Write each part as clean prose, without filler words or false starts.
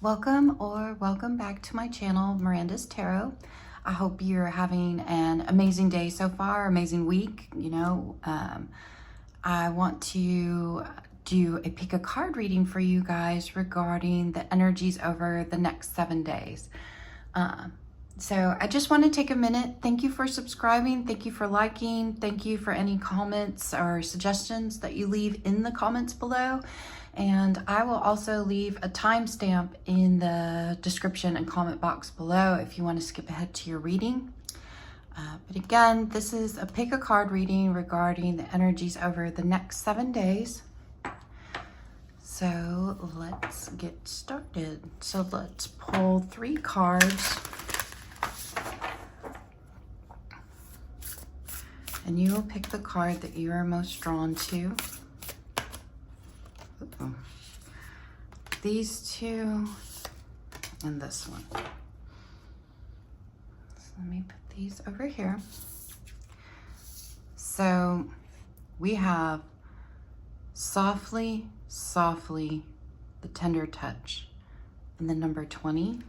Welcome back to my channel, Miranda's Tarot. I hope you're having an amazing day so far, amazing week. I want to do a pick a card reading for you guys regarding the energies over the next 7 days. So I just want to take a minute. Thank you for subscribing. Thank you for liking. Thank you for any comments or suggestions that you leave in the comments below. And I will also leave a timestamp in the description and comment box below if you want to skip ahead to your reading. But again, this is a pick a card reading regarding the energies over the next 7 days. So let's get started. So let's pull 3 cards. And you will pick the card that you are most drawn to. These two and this one. So let me put these over here. So we have softly, softly, the tender touch, and the number 20.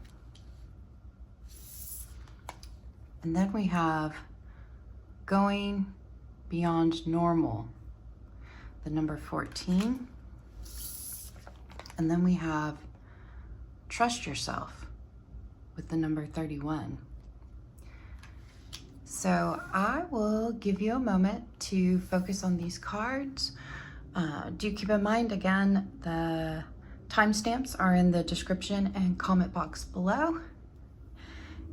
And then we have going beyond normal, the number 14. And then we have trust yourself with the number 31. So I will give you a moment to focus on these cards. Do keep in mind, again, the timestamps are in the description and comment box below.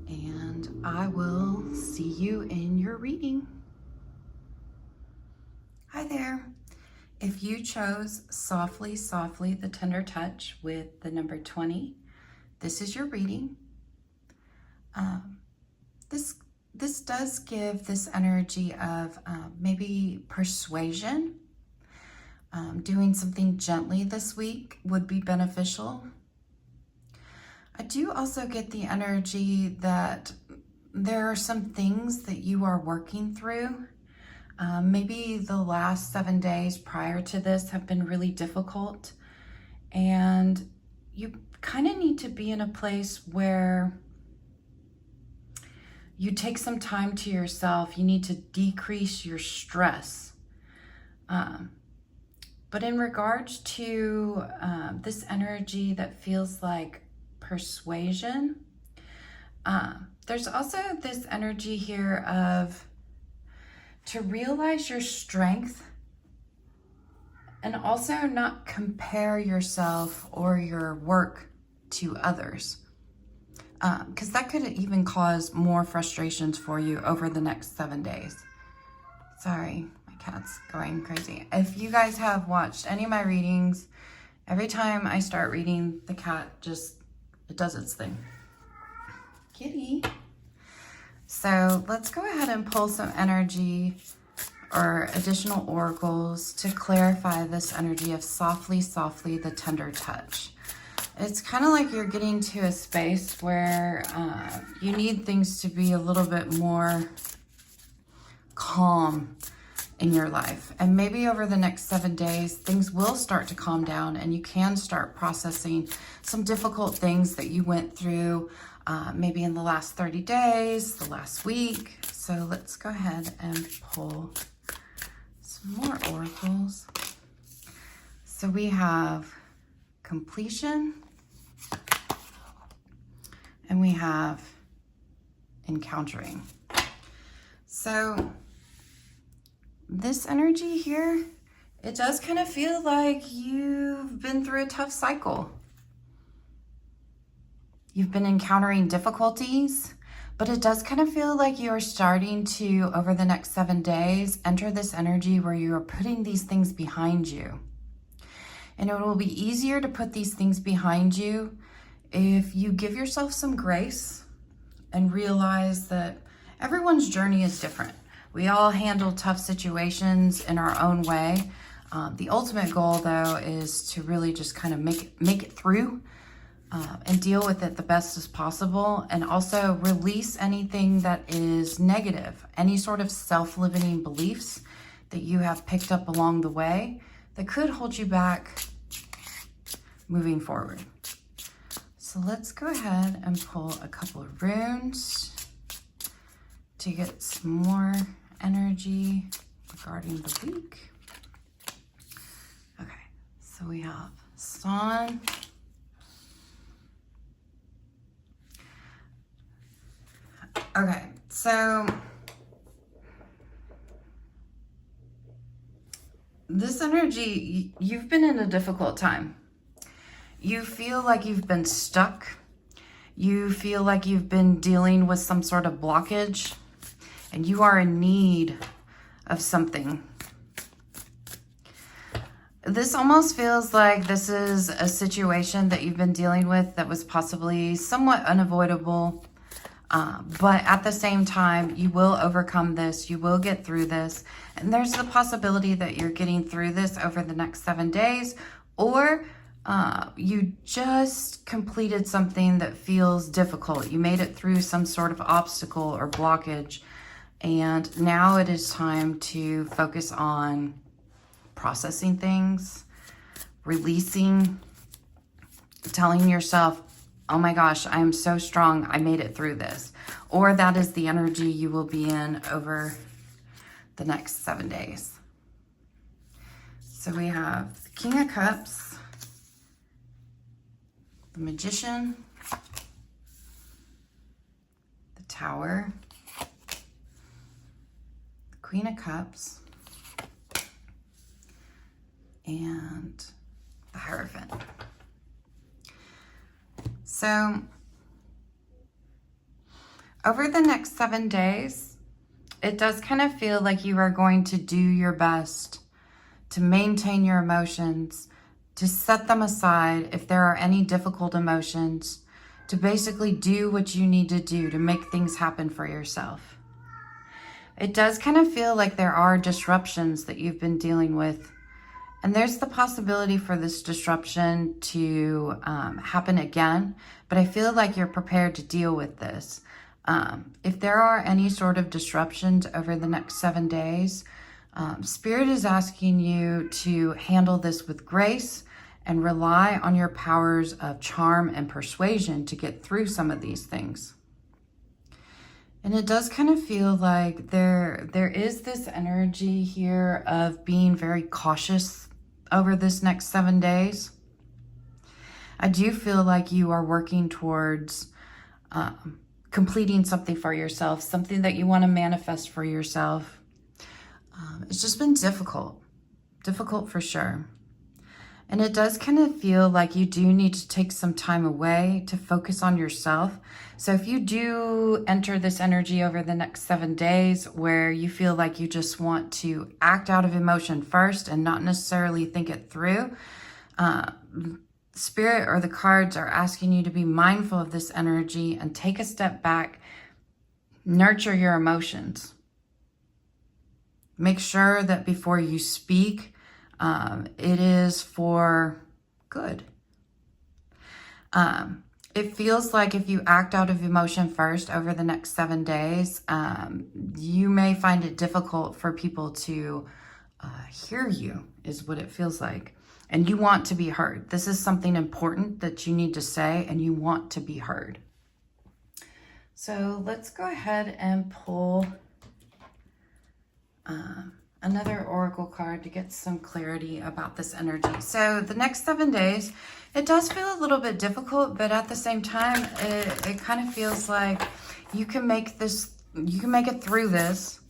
And I will see you in your reading. Hi there. If you chose softly, softly, the tender touch with the number 20, this is your reading. This does give this energy of maybe persuasion. Doing something gently this week would be beneficial. I do also get the energy that there are some things that you are working through. Maybe the last 7 days prior to this have been really difficult, and you kind of need to be in a place where you take some time to yourself. You need to decrease your stress. But in regards to this energy that feels like persuasion, there's also this energy here of to realize your strength and also not compare yourself or your work to others, because that could even cause more frustrations for you over the next 7 days. Sorry, my cat's going crazy. If you guys have watched any of my readings, every time I start reading, the cat it does its thing. Kitty. So let's go ahead and pull some energy or additional oracles to clarify this energy of softly, softly, the tender touch. It's kind of like you're getting to a space where you need things to be a little bit more calm in your life. And maybe over the next 7 days, things will start to calm down and you can start processing some difficult things that you went through maybe in the last 30 days, the last week. So let's go ahead and pull some more oracles. So we have completion, and we have encountering. So this energy here, it does kind of feel like you've been through a tough cycle. You've been encountering difficulties, but it does kind of feel like you are starting to, over the next 7 days, enter this energy where you are putting these things behind you. And it will be easier to put these things behind you if you give yourself some grace and realize that everyone's journey is different. We all handle tough situations in our own way. The ultimate goal, though, is to really just kind of make it through and deal with it the best as possible, and also release anything that is negative, any sort of self-limiting beliefs that you have picked up along the way that could hold you back moving forward. So let's go ahead and pull a couple of runes to get some more energy regarding the week. Okay, so we have Sun, okay, so this energy, you've been in a difficult time. You feel like you've been stuck. You feel like you've been dealing with some sort of blockage, and you are in need of something. This almost feels like this is a situation that you've been dealing with that was possibly somewhat unavoidable. But at the same time, you will overcome this. You will get through this. And there's the possibility that you're getting through this over the next 7 days, or you just completed something that feels difficult. You made it through some sort of obstacle or blockage. And now it is time to focus on processing things, releasing, telling yourself, oh my gosh, I am so strong, I made it through this. Or that is the energy you will be in over the next 7 days. So we have the King of Cups, the Magician, the Tower, the Queen of Cups, and the Hierophant. So over the next 7 days, it does kind of feel like you are going to do your best to maintain your emotions, to set them aside if there are any difficult emotions, to basically do what you need to do to make things happen for yourself. It does kind of feel like there are disruptions that you've been dealing with, and there's the possibility for this disruption to happen again, but I feel like you're prepared to deal with this. If there are any sort of disruptions over the next 7 days, Spirit is asking you to handle this with grace and rely on your powers of charm and persuasion to get through some of these things. And it does kind of feel like there is this energy here of being very cautious over this next 7 days. I do feel like you are working towards completing something for yourself, something that you want to manifest for yourself. It's just been difficult for sure. And it does kind of feel like you do need to take some time away to focus on yourself. So if you do enter this energy over the next 7 days where you feel like you just want to act out of emotion first and not necessarily think it through, Spirit or the cards are asking you to be mindful of this energy and take a step back, nurture your emotions. Make sure that before you speak, it is for good. It feels like if you act out of emotion first over the next 7 days, you may find it difficult for people to hear you, is what it feels like. And you want to be heard. This is something important that you need to say, and you want to be heard. So let's go ahead and pull another oracle card to get some clarity about this energy. So the next 7 days, it does feel a little bit difficult, but at the same time, it kind of feels like you can make it through this.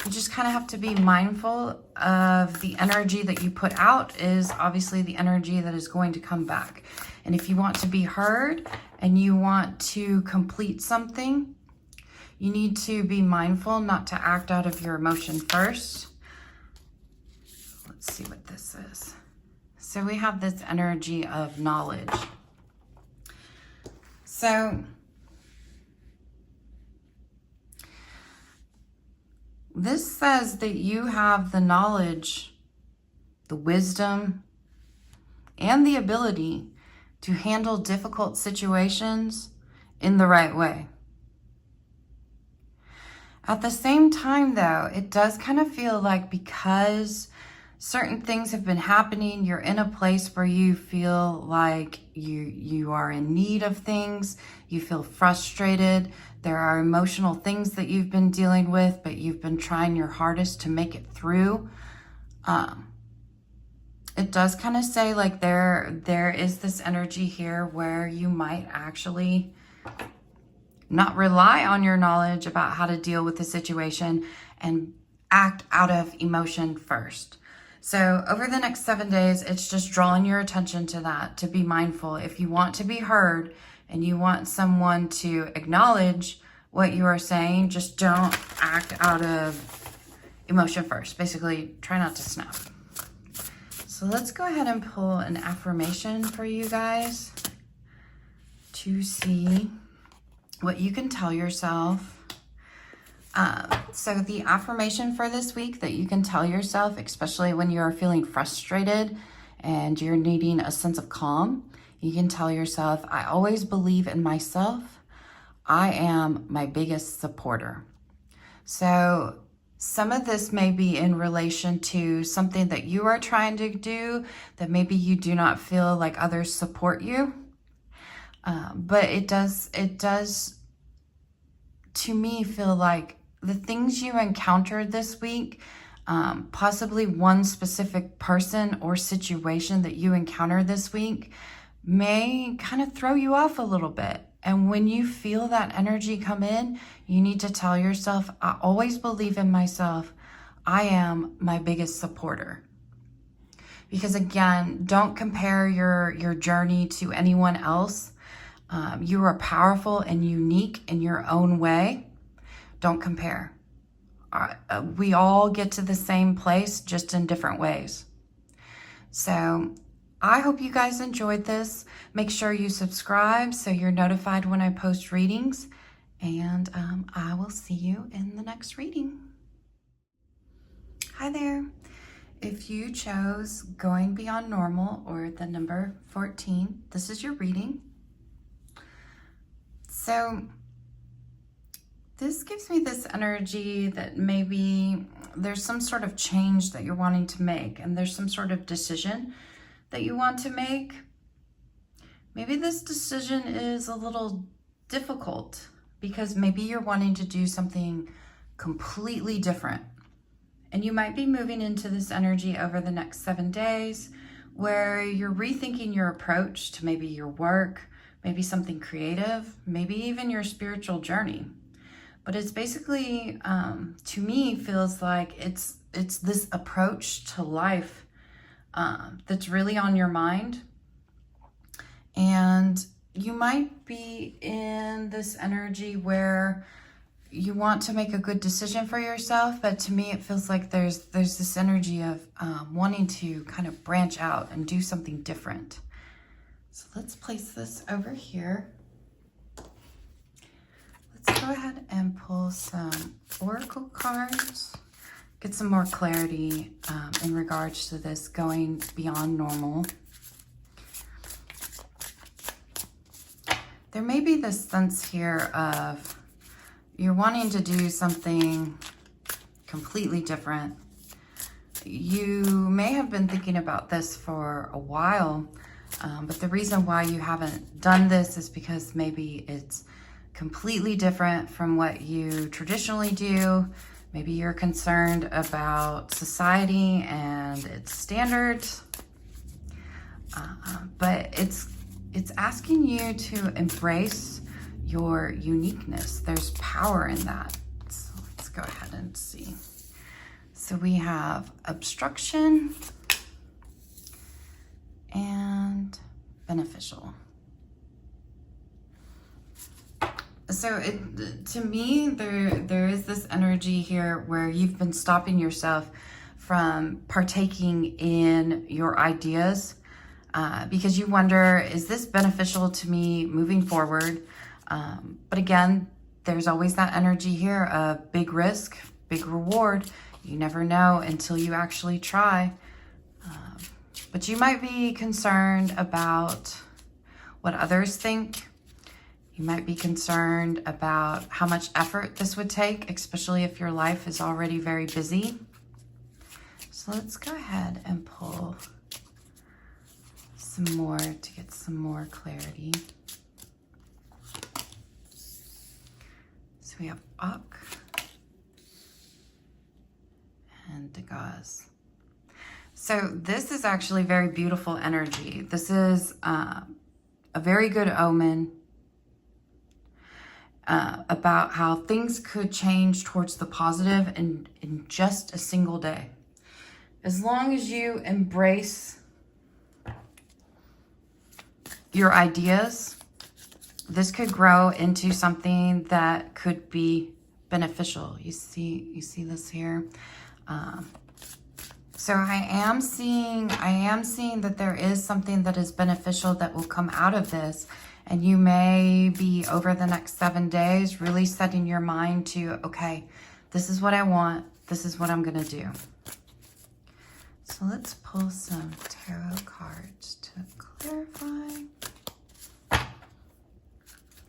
You just kind of have to be mindful of the energy that you put out is obviously the energy that is going to come back. And if you want to be heard and you want to complete something, you need to be mindful not to act out of your emotion first. Let's see what this is. So we have this energy of knowledge. So this says that you have the knowledge, the wisdom, and the ability to handle difficult situations in the right way. At the same time, though, it does kind of feel like because certain things have been happening. You're in a place where you feel like you are in need of things. You feel frustrated. There are emotional things that you've been dealing with, but you've been trying your hardest to make it through. It does kind of say like there is this energy here where you might actually not rely on your knowledge about how to deal with the situation and act out of emotion first. So over the next 7 days, it's just drawing your attention to that, to be mindful. If you want to be heard and you want someone to acknowledge what you are saying, just don't act out of emotion first. Basically, try not to snap. So let's go ahead and pull an affirmation for you guys to see what you can tell yourself. So the affirmation for this week that you can tell yourself, especially when you are feeling frustrated and you're needing a sense of calm, you can tell yourself, I always believe in myself. I am my biggest supporter. So some of this may be in relation to something that you are trying to do that maybe you do not feel like others support you. But it does to me feel like the things you encountered this week, possibly one specific person or situation that you encountered this week may kind of throw you off a little bit. And when you feel that energy come in, you need to tell yourself, I always believe in myself. I am my biggest supporter. Because again, don't compare your journey to anyone else. You are powerful and unique in your own way. Don't compare. We all get to the same place, just in different ways. So I hope you guys enjoyed this. Make sure you subscribe so you're notified when I post readings. And I will see you in the next reading. Hi there. If you chose Going Beyond Normal or the number 14, this is your reading. So this gives me this energy that maybe there's some sort of change that you're wanting to make, and there's some sort of decision that you want to make. Maybe this decision is a little difficult because maybe you're wanting to do something completely different. And you might be moving into this energy over the next 7 days where you're rethinking your approach to maybe your work, maybe something creative, maybe even your spiritual journey. But it's basically, to me, feels like it's this approach to life that's really on your mind. And you might be in this energy where you want to make a good decision for yourself, but to me it feels like there's this energy of wanting to kind of branch out and do something different. So let's place this over here. Let's go ahead and pull some oracle cards, get some more clarity in regards to this going beyond normal. There may be this sense here of you're wanting to do something completely different. You may have been thinking about this for a while, but the reason why you haven't done this is because maybe it's completely different from what you traditionally do. Maybe you're concerned about society and its standards, but it's asking you to embrace your uniqueness. There's power in that. So let's go ahead and see. So we have obstruction and beneficial. So to me, there is this energy here where you've been stopping yourself from partaking in your ideas because you wonder, is this beneficial to me moving forward? But again, there's always that energy here of big risk, big reward. You never know until you actually try. But you might be concerned about what others think. You might be concerned about how much effort this would take, especially if your life is already very busy. So let's go ahead and pull some more to get some more clarity. So we have Ak and Dagaz. So this is actually very beautiful energy. This is a very good omen about how things could change towards the positive in just a single day. As long as you embrace your ideas, this could grow into something that could be beneficial. You see this here. So I am seeing that there is something that is beneficial that will come out of this. And you may be, over the next 7 days, really setting your mind to, okay, this is what I want. This is what I'm going to do. So let's pull some tarot cards to clarify.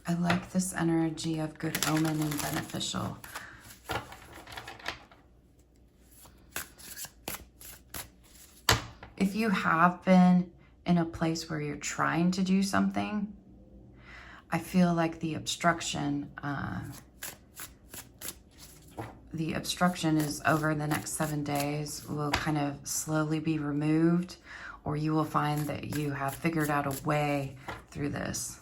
I like this energy of good omen and beneficial. If you have been in a place where you're trying to do something, I feel like the obstruction is over the next 7 days, will kind of slowly be removed, or you will find that you have figured out a way through this.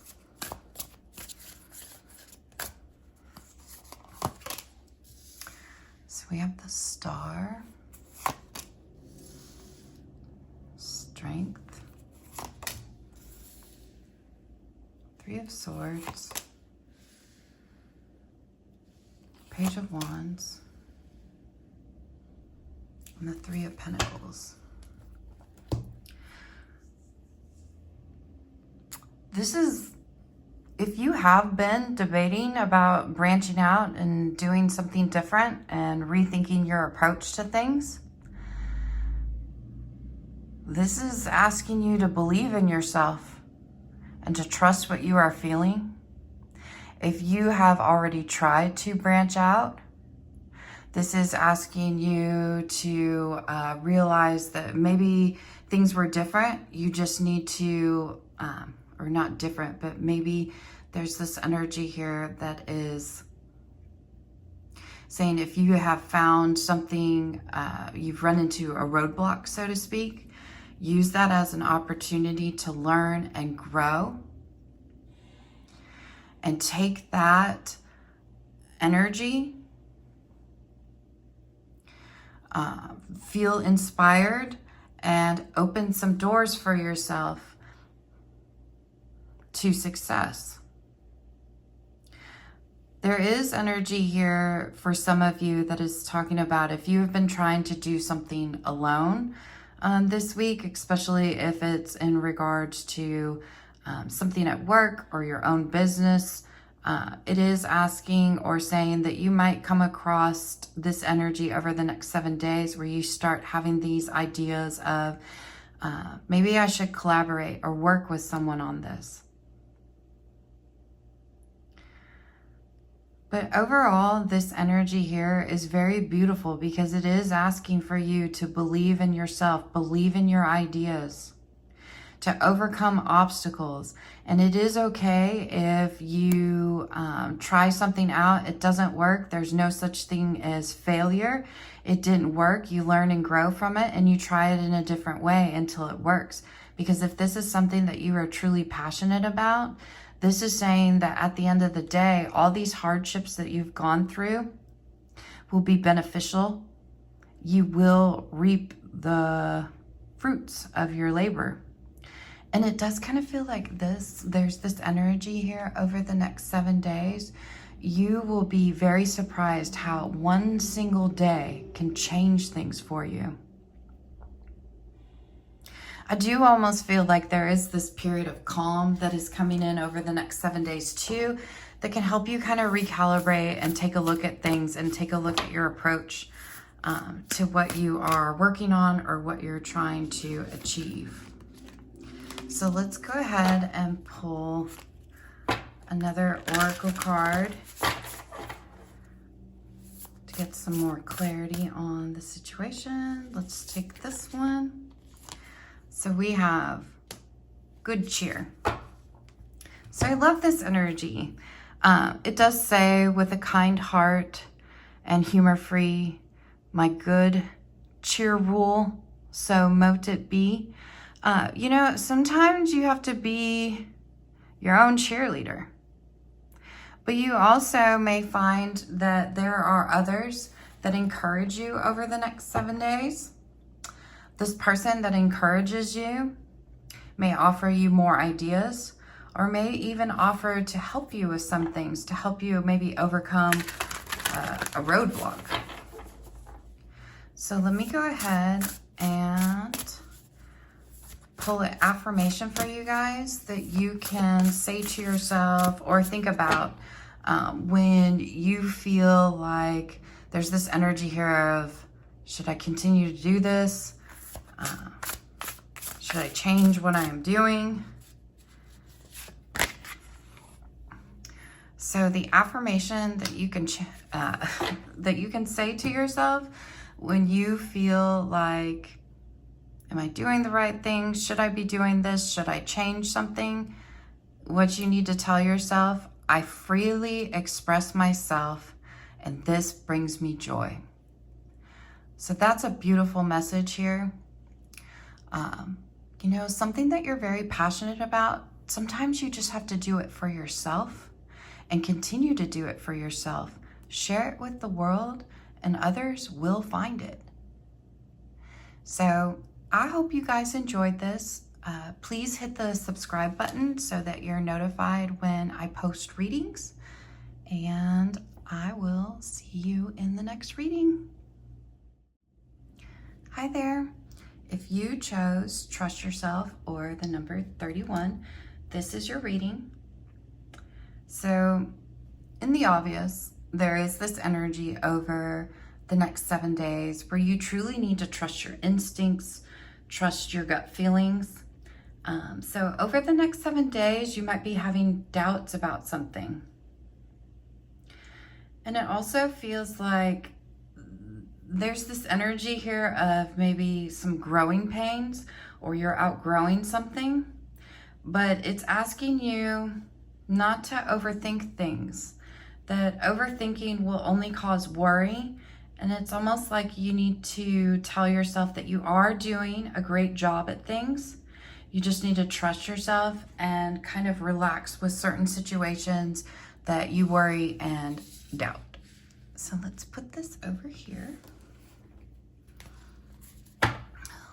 So we have the Star, Strength, Three of Swords, Page of Wands, and the Three of Pentacles. This is, if you have been debating about branching out and doing something different and rethinking your approach to things, this is asking you to believe in yourself and to trust what you are feeling. If you have already tried to branch out, this is asking you to realize that maybe things were different. You just need to, or not different, but maybe there's this energy here that is saying if you have found something, you've run into a roadblock, so to speak, use that as an opportunity to learn and grow. And take that energy, feel inspired, and open some doors for yourself to success. There is energy here for some of you that is talking about if you have been trying to do something alone this week, especially if it's in regards to something at work or your own business, it is asking or saying that you might come across this energy over the next 7 days where you start having these ideas of maybe I should collaborate or work with someone on this. But overall, this energy here is very beautiful because it is asking for you to believe in yourself, believe in your ideas, to overcome obstacles. And it is okay if you try something out, it doesn't work. There's no such thing as failure. It didn't work. You learn and grow from it, and you try it in a different way until it works. Because if this is something that you are truly passionate about, this is saying that at the end of the day, all these hardships that you've gone through will be beneficial. You will reap the fruits of your labor. And it does kind of feel like this. There's this energy here over the next 7 days. You will be very surprised how one single day can change things for you. I do almost feel like there is this period of calm that is coming in over the next 7 days too, that can help you kind of recalibrate and take a look at things and take a look at your approach to what you are working on or what you're trying to achieve. So let's go ahead and pull another oracle card to get some more clarity on the situation. Let's take this one. So we have good cheer. So I love this energy. It does say, with a kind heart and humor-free, my good cheer rule, so mote it be. You know, sometimes you have to be your own cheerleader. But you also may find that there are others that encourage you over the next 7 days. This person that encourages you may offer you more ideas, or may even offer to help you with some things, to help you maybe overcome a roadblock. So let me go ahead and pull an affirmation for you guys that you can say to yourself or think about when you feel like there's this energy here of, should I continue to do this? Should I change what I am doing? So the affirmation that you can say to yourself when you feel like, am I doing the right thing? Should I be doing this? Should I change something? What you need to tell yourself, I freely express myself, and this brings me joy. So that's a beautiful message here. You know, something that you're very passionate about, sometimes you just have to do it for yourself and continue to do it for yourself. Share it with the world and others will find it. So I hope you guys enjoyed this. Please hit the subscribe button so that you're notified when I post readings, and I will see you in the next reading. Hi there. If you chose Trust Yourself or the number 31, this is your reading. So in the obvious, there is this energy over the next 7 days where you truly need to trust your instincts, trust your gut feelings. So over the next 7 days, you might be having doubts about something. And it also feels like there's this energy here of maybe some growing pains, or you're outgrowing something, but it's asking you not to overthink things. That overthinking will only cause worry, and it's almost like you need to tell yourself that you are doing a great job at things. You just need to trust yourself and kind of relax with certain situations that you worry and doubt. So let's put this over here.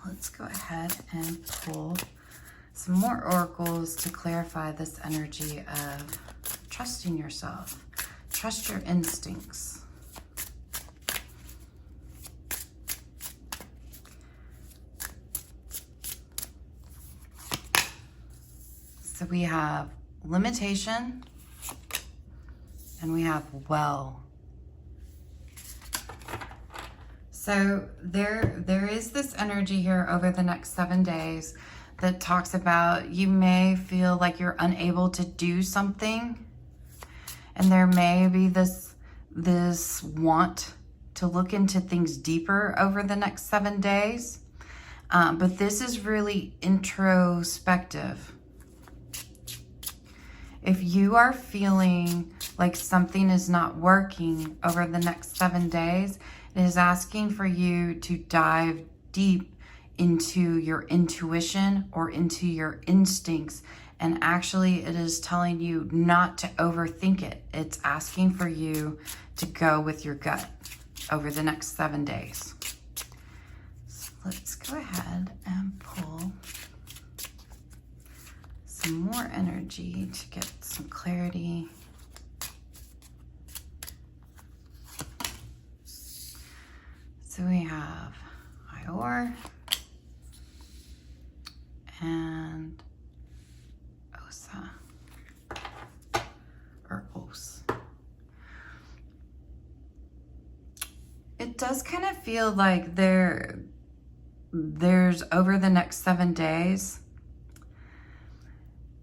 Let's go ahead and pull some more oracles to clarify this energy of trusting yourself. Trust your instincts. So we have limitation and we have well. So there is this energy here over the next 7 days that talks about you may feel like you're unable to do something, and there may be this want to look into things deeper over the next 7 days. But this is really introspective. If you are feeling like something is not working over the next 7 days, it is asking for you to dive deep into your intuition or into your instincts. And actually, it is telling you not to overthink it. It's asking for you to go with your gut over the next 7 days. So let's go ahead and pull some more energy to get some clarity. So we have Ior and Osa, or Os. It does kind of feel like there's over the next 7 days,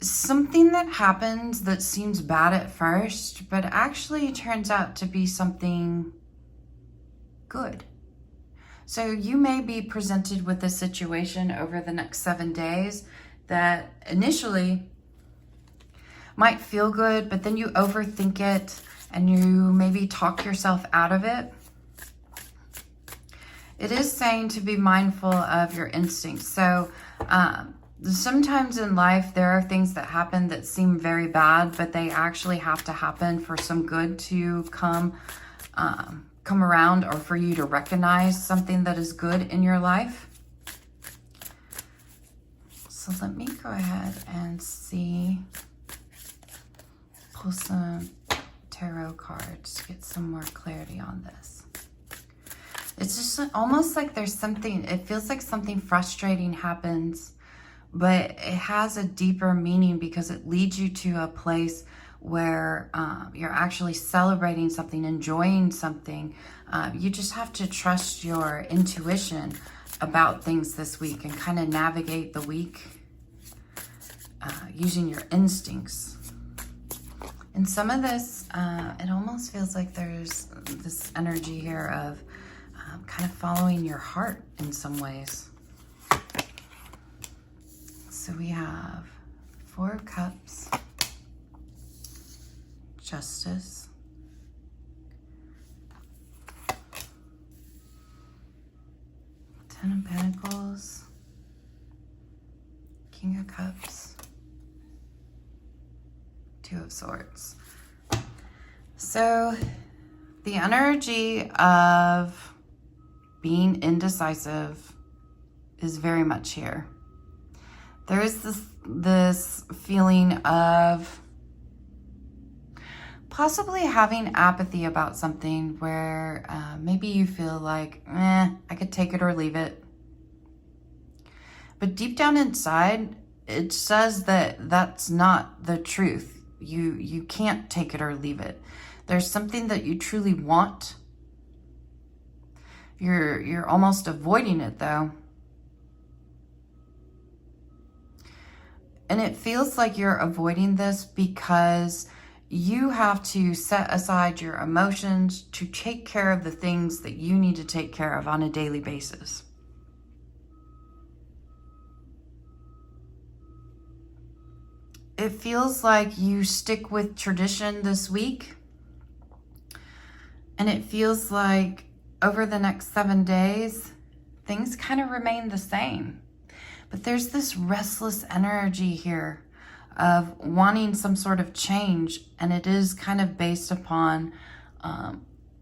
something that happens that seems bad at first, but actually turns out to be something good. So you may be presented with a situation over the next 7 days that initially might feel good, but then you overthink it and you maybe talk yourself out of it. It is saying to be mindful of your instincts. So sometimes in life there are things that happen that seem very bad, but they actually have to happen for some good to come around, or for you to recognize something that is good in your life. So let me go ahead and pull some tarot cards to get some more clarity on this. It's just almost like there's something, it feels like something frustrating happens, but it has a deeper meaning because it leads you to a place where you're actually celebrating something, enjoying something. You just have to trust your intuition about things this week and kind of navigate the week using your instincts. And some of this, it almost feels like there's this energy here of kind of following your heart in some ways. So we have 4 of Cups, Justice, Ten of Pentacles, King of Cups, 2 of Swords. So the energy of being indecisive is very much here. There is this feeling of possibly having apathy about something where maybe you feel like, I could take it or leave it. But deep down inside, it says that that's not the truth. You can't take it or leave it. There's something that you truly want. You're almost avoiding it though. And it feels like you're avoiding this because you have to set aside your emotions to take care of the things that you need to take care of on a daily basis. It feels like you stick with tradition this week. And it feels like over the next 7 days, things kind of remain the same. But there's this restless energy here of wanting some sort of change. And it is kind of based upon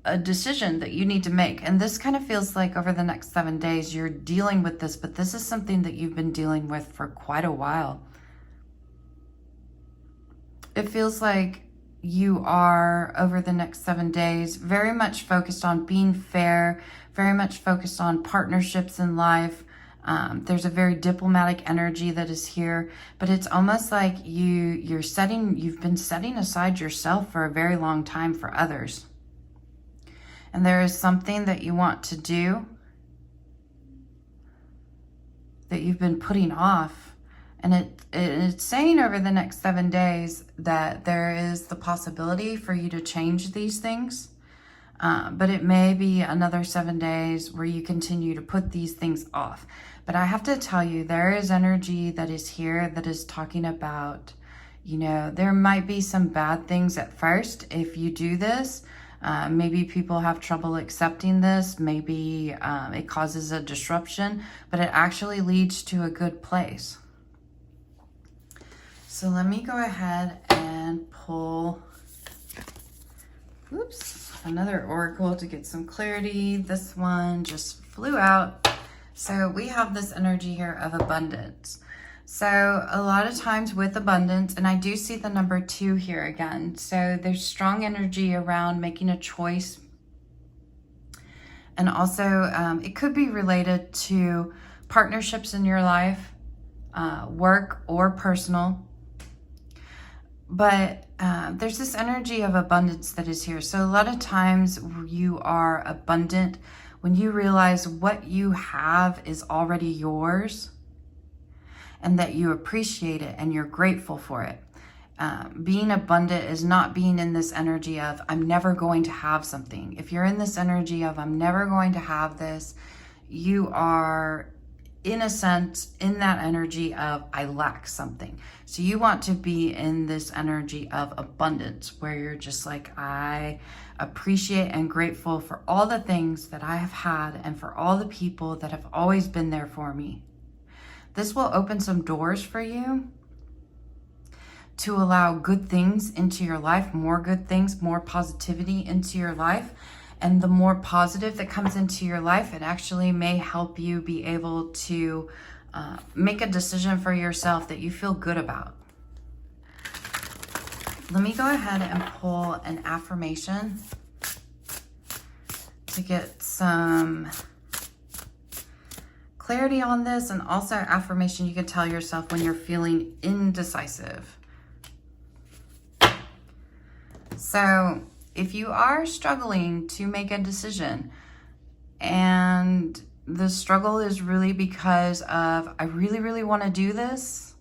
a decision that you need to make. And this kind of feels like over the next 7 days, you're dealing with this. But this is something that you've been dealing with for quite a while. It feels like you are, over the next 7 days, very much focused on being fair, very much focused on partnerships in life. There's a very diplomatic energy that is here, but it's almost like you've been setting aside yourself for a very long time for others. And there is something that you want to do that you've been putting off. And it's saying over the next 7 days that there is the possibility for you to change these things. But it may be another 7 days where you continue to put these things off. But I have to tell you, there is energy that is here that is talking about, there might be some bad things at first if you do this. Maybe people have trouble accepting this. Maybe it causes a disruption, but it actually leads to a good place. So let me go ahead and pull, another oracle to get some clarity. This one just flew out. So we have this energy here of abundance. So a lot of times with abundance, and I do see the number 2 here again. So there's strong energy around making a choice. And also it could be related to partnerships in your life, work or personal. But there's this energy of abundance that is here. So a lot of times you are abundant when you realize what you have is already yours and that you appreciate it and you're grateful for it. being abundant is not being in this energy of I'm never going to have something. If you're in this energy of I'm never going to have this, you are, in a sense, in that energy of I lack something. So you want to be in this energy of abundance, where you're just like, I appreciate and grateful for all the things that I have had and for all the people that have always been there for me. This will open some doors for you to allow good things into your life, more good things, more positivity into your life. And the more positive that comes into your life, it actually may help you be able to make a decision for yourself that you feel good about. Let me go ahead and pull an affirmation to get some clarity on this, and also affirmation you can tell yourself when you're feeling indecisive. So if you are struggling to make a decision, and the struggle is really because of, I really want to do this,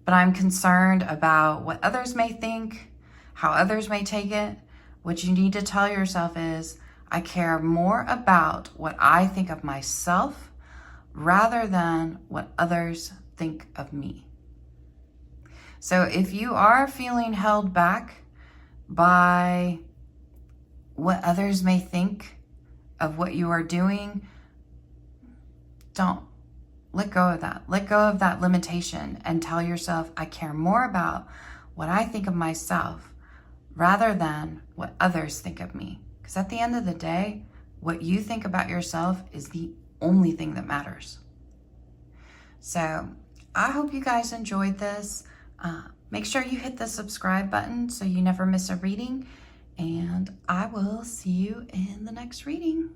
but I'm concerned about what others may think, how others may take it, what you need to tell yourself is, I care more about what I think of myself rather than what others think of me. So if you are feeling held back by what others may think of what you are doing, don't. Let go of that. Let go of that limitation and tell yourself, I care more about what I think of myself rather than what others think of me. Because at the end of the day, what you think about yourself is the only thing that matters. So I hope you guys enjoyed this. Make sure you hit the subscribe button so you never miss a reading, and I will see you in the next reading.